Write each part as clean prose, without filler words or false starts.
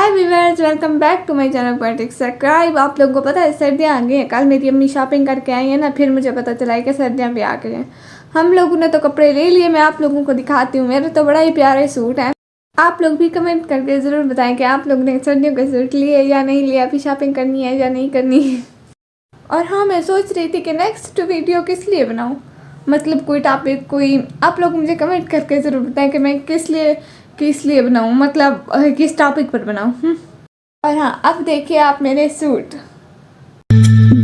Hi viewers, welcome back to my channel politics subscribe. आप लोगों को पता है सर्दियाँ आ गई हैं। कल मेरी अम्मी शॉपिंग करके आई है ना, फिर मुझे पता चला है कि सर्दियाँ भी आ गई हैं। हम लोगों ने तो कपड़े ले लिए, मैं आप लोगों को दिखाती हूँ। मेरे तो बड़ा ही प्यारे सूट हैं। आप लोग भी कमेंट करके ज़रूर बताएं कि आप लोगों ने सर्दियों के सूट लिए या नहीं लिए, अभी शॉपिंग करनी है या नहीं करनी है। और हाँ, मैं सोच रही थी कि नेक्स्ट वीडियो किस लिए बनाऊँ, मतलब कोई टॉपिक, कोई आप लोग मुझे कमेंट करके ज़रूर बताएं कि मैं किस लिए बनाऊँ, मतलब किस टॉपिक पर बनाऊँ। और हाँ, अब देखिए आप मेरे सूट।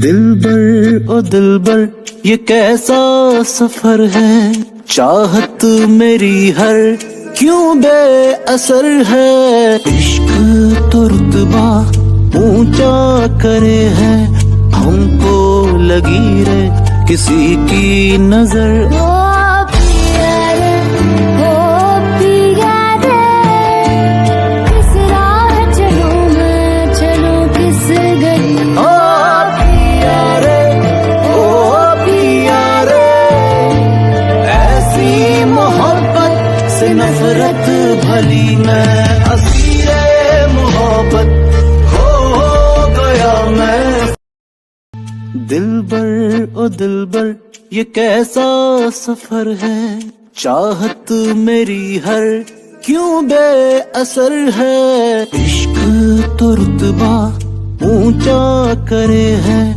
दिलबर ओ दिलबर, ये कैसा सफर है, चाहत मेरी हर क्यों बेअसर है। इश्क तो रुतबा ऊंचा करे है, हमको लगी रे किसी की नजर। नफरत भली मैं असीरे मोहब्बत हो गया मैं। दिलबर ओ दिलबर, ये कैसा सफर है, चाहत मेरी हर क्यों बेअसर है। इश्क तो रुतबा ऊंचा करे है।